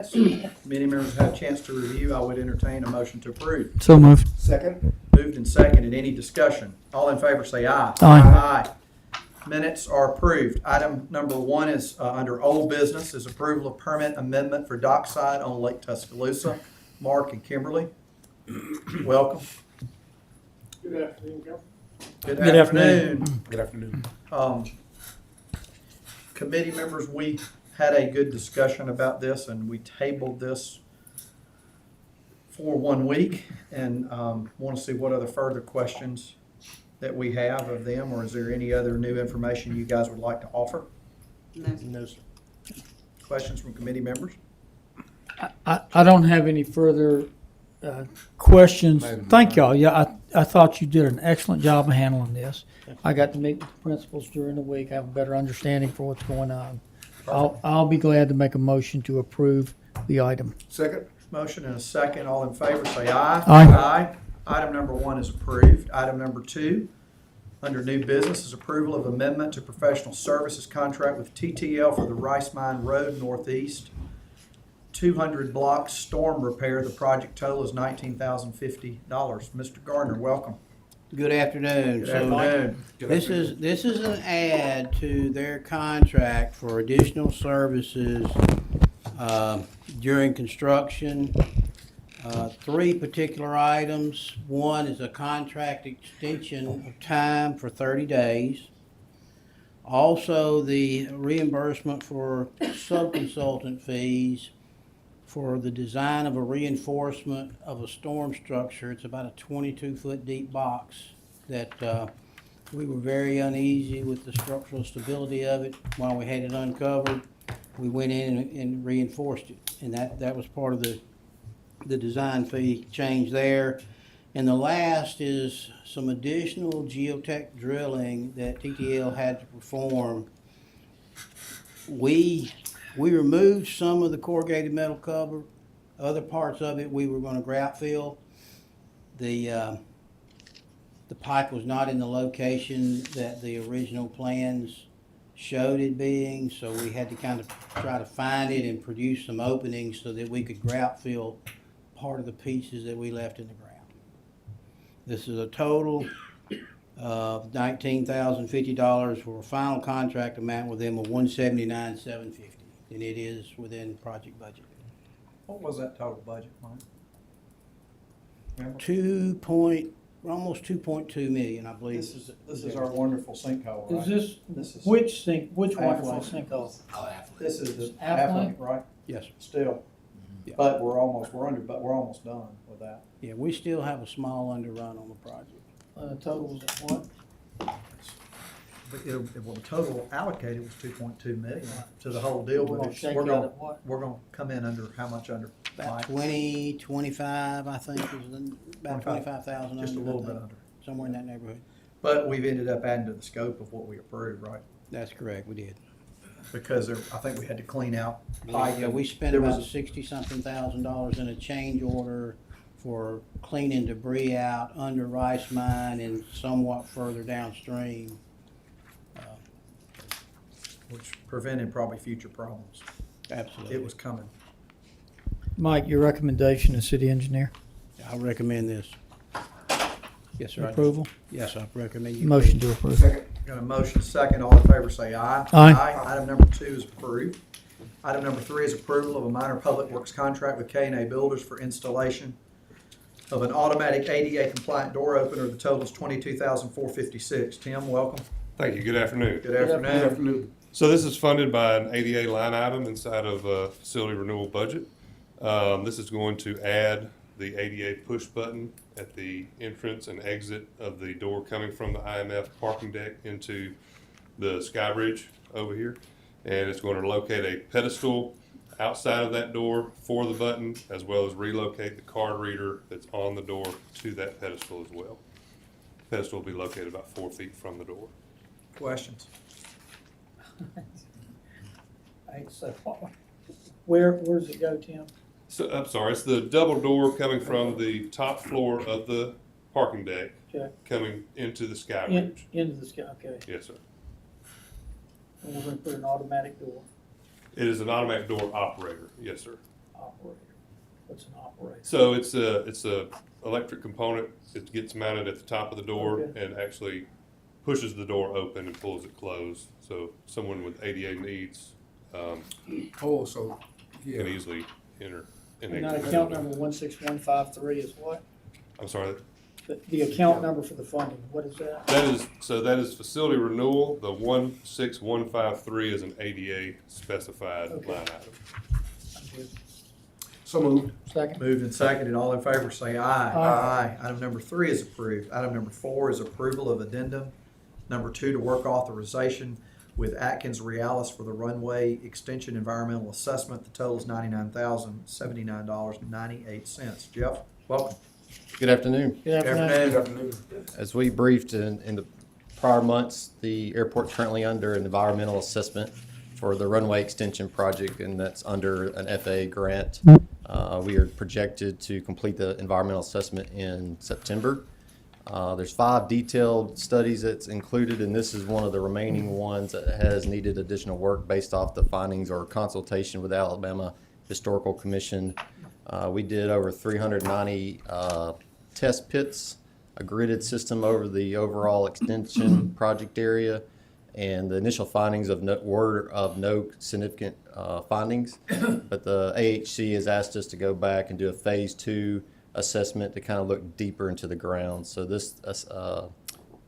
Many members have had a chance to review. I would entertain a motion to approve. So moved. Second. Moved and seconded. Any discussion? All in favor say aye. Aye. Minutes are approved. Item number 1 is under old business is approval of permit amendment for dockside on Lake Tuscaloosa. Mark and Kimberly, welcome. Good afternoon, Council. Good afternoon. Good afternoon. Committee members, we had a good discussion about this and we tabled this for 1 week and want to see what other further questions that we have of them, or is there any other new information you guys would like to offer? No, sir. Questions from committee members? I don't have any further questions. Thank y'all. Yeah, I thought you did an excellent job of handling this. I got to meet with the principals during the week, have a better understanding for what's going on. I'll be glad to make a motion to approve the item. Second. Motion and a second. All in favor say aye. Aye. Item number 1 is approved. Item number 2, under new business, is approval of amendment to professional services contract with TTL for the Rice Mine Road Northeast 200 block storm repair. The project total is $19,050. Mr. Gardner, welcome. Good afternoon. Good So afternoon. this is an add to their contract for additional services during construction. 3 particular items. 1 is a contract extension of time for 30 days. Also, the reimbursement for sub-consultant fees for the design of a reinforcement of a storm structure. It's about a 22-foot deep box that we were very uneasy with the structural stability of it while we had it uncovered. We went in and reinforced it, and that was part of the design fee change there. And the last is some additional geotech drilling that TTL had to perform. We removed some of the corrugated metal cover. Other parts of it we were going to grout fill. The pipe was not in the location that the original plans showed it being, so we had to kind of try to find it and produce some openings so that we could grout fill part of the pieces that we left in the ground. This is a total of $19,050 for a final contract amount with them of $179,750, and it is within project budget. What was that total budget, Mike? Remember? Almost 2.2 million, I believe. This is our wonderful sinkhole, right? Is This is- which wonderful Affluent. sinkhole? This is the Affluent? affluent, right? Yes, sir. Still. Yeah. But we're almost done with that. Yeah, we still have a small underrun on the project. Total was at what? But the total allocated was 2.2 million to the whole deal, We're but gonna shake we're out gonna, at what? we're gonna come in under, how much under? About Mike? 25, I think, about 25,000. Just a under, little I bit think. under. Somewhere in that neighborhood. But we've ended up adding to the scope of what we approved, right? That's correct, we did. Because I think we had to clean out pipe. Yeah, we spent There was about $60-something thousand in a change order for cleaning debris out under Rice Mine and somewhat further downstream. Which prevented probably future problems. Absolutely. It was coming. Mike, your recommendation as city engineer? I recommend this. Yes, sir. I do. Approval? Yes, I recommend you. Motion to approve. Second. Got a motion second. All in favor say aye. Aye. Item number 2 is approved. Item number 3 is approval of a minor public works contract with K&A Builders for installation of an automatic ADA compliant door opener. The total is $22,456. Tim, welcome. Thank you. Good afternoon. Good afternoon. Good afternoon. So this is funded by an ADA line item inside of a facility renewal budget. This is going to add the ADA push button at the entrance and exit of the door coming from the IMF parking deck into the sky bridge over here. And it's going to locate a pedestal outside of that door for the button, as well as relocate the card reader that's on the door to that pedestal as well. The pedestal will be located about 4 feet from the door. Questions? Where's it go, Tim? So, I'm sorry, it's the double door coming from the top floor of the parking deck, Okay. coming into the sky In, bridge. into the sky, okay. Yes, sir. And we're gonna put an automatic door. It is an automatic door operator. Yes, sir. operator? What's an operator? So it's a electric component that gets mounted at the top of the door Okay. and actually pushes the door open and pulls it closed. So someone with ADA needs Oh, so, can yeah, easily enter. and And that exit. account number 16153 is what? I'm sorry. The account number for the funding, what is that? That is facility renewal. The 16153 is an ADA specified Okay. line item. I'm good. so moved. Second? Moved and seconded, all in favor say aye. Aye. Item number 3 is approved. Item number 4 is approval of addendum number 2 to work authorization with Atkins Realis for the runway extension environmental assessment. The total is $99,079.98. Jeff, welcome. Good afternoon. Good afternoon. Good afternoon. As we briefed in the prior months, the airport's currently under an environmental assessment for the runway extension project, and that's under an FAA grant. We are projected to complete the environmental assessment in September. There's 5 detailed studies that's included, and this is one of the remaining ones that has needed additional work based off the findings or consultation with Alabama Historical Commission. We did over 390 test pits, a gridded system over the overall extension project area, and the initial findings were of no significant findings. But the AHC has asked us to go back and do a phase 2 assessment to kind of look deeper into the ground. So this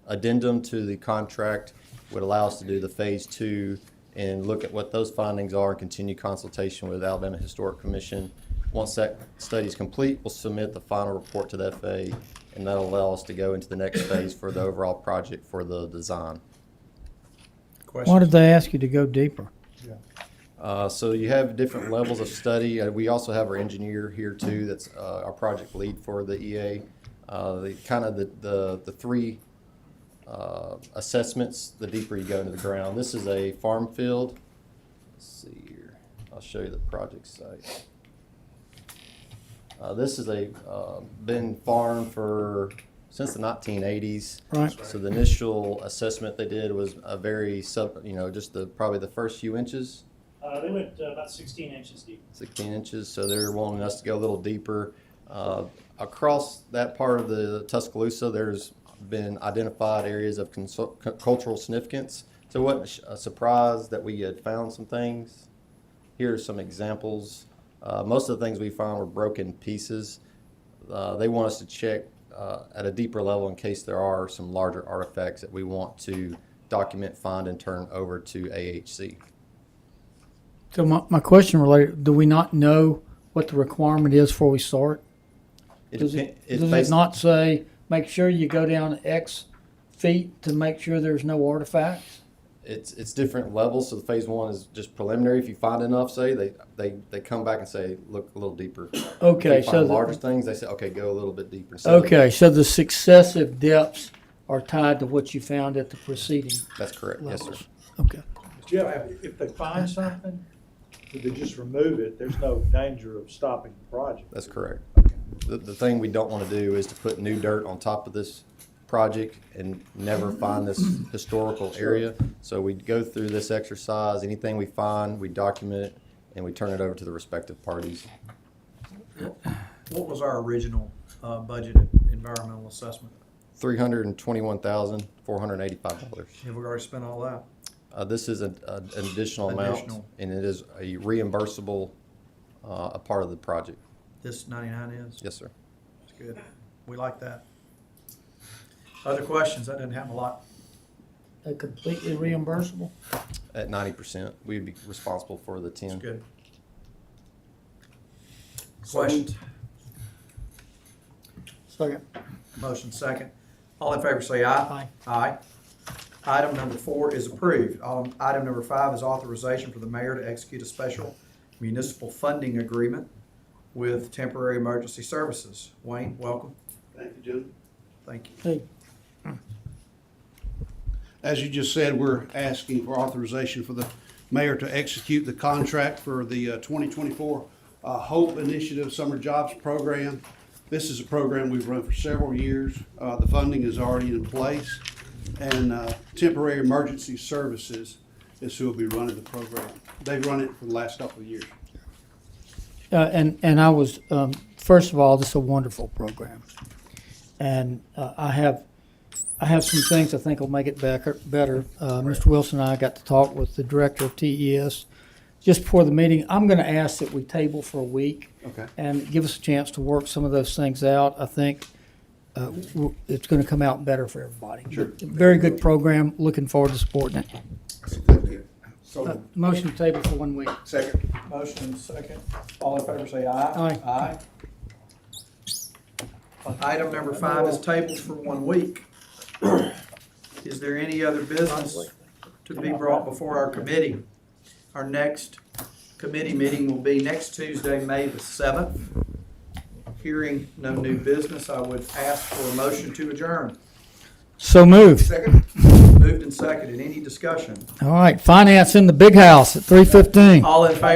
addendum to the contract would allow us to do the phase 2 and look at what those findings are and continue consultation with Alabama Historic Commission. Once that study is complete, we'll submit the final report to the FAA, and that'll allow us to go into the next phase for the overall project for the design. Why Questions? did they ask you to go deeper? So you have different levels of study. We also have our engineer here too. That's our project lead for the EA. The 3 assessments. The deeper you go into the ground. This is a farm field. Let's see here. I'll show you the project site. This is been farmed since the 1980s. Right. So the initial assessment they did was a very probably the first few inches. They went about 16 inches deep. 16 inches, so they're wanting us to go a little deeper. Across that part of the Tuscaloosa, there's been identified areas of cultural significance. So it wasn't a surprise that we had found some things. Here are some examples. Most of the things we found were broken pieces. They want us to check at a deeper level in case there are some larger artifacts that we want to document, find, and turn over to AHC. So my question related, do we not know what the requirement is before we start? Does it not say, make sure you go down X feet to make sure there's no artifacts? It's different levels. So the phase 1 is just preliminary. If you find enough, say they come back and say, look a little deeper. Okay, If you find larger things, they say, okay, go a little bit deeper. So Okay, so the successive depths are tied to what you found at the preceding that's correct. Yes, sir. levels. Okay. Jeff, if they find something, if they just remove it, there's no danger of stopping the project. That's correct. The thing we don't want to do is to put new dirt on top of this project and never find this historical area. So we go through this exercise. Anything we find, we document it, and we turn it over to the respective parties. What was our original budgeted environmental assessment? $321,485. Have we already spent all that? This is an additional amount, Additional. and it is a reimbursable a part of the project. This 99 is? Yes, sir. That's good. We like that. Other questions? That doesn't happen a lot. They're completely reimbursable? At 90%, we'd be responsible for the 10. That's good. Questions? Second. Motion second. All in favor say aye. Aye. Item number 4 is approved. Item number 5 is authorization for the mayor to execute a special municipal funding agreement with Temporary Emergency Services. Wayne, welcome. Thank you, Jim. Thank you. Hey, As you just said, we're asking for authorization for the mayor to execute the contract for the 2024 HOPE Initiative Summer Jobs Program. This is a program we've run for several years. The funding is already in place, and Temporary Emergency Services is who will be running the program. They've run it for the last couple of years. and I was, first of all, this is a wonderful program. And I have some things I think will make it better. Mr. Wilson and I got to talk with the director of TES just before the meeting. I'm going to ask that we table for a week. Okay. And give us a chance to work some of those things out. I think it's going to come out better for everybody. Sure. Very good program. Looking forward to supporting it. So, Motion to table for 1 week. second. Motion and second. All in favor say aye. Aye. Item number 5 is tabled for 1 week. Is there any other business to be brought before our committee? Our next committee meeting will be next Tuesday, May the 7th. Hearing no new business, I would ask for a motion to adjourn. So moved. Second. Moved and seconded. Any discussion? All right. Finance in the big house at 3:15. All in favor?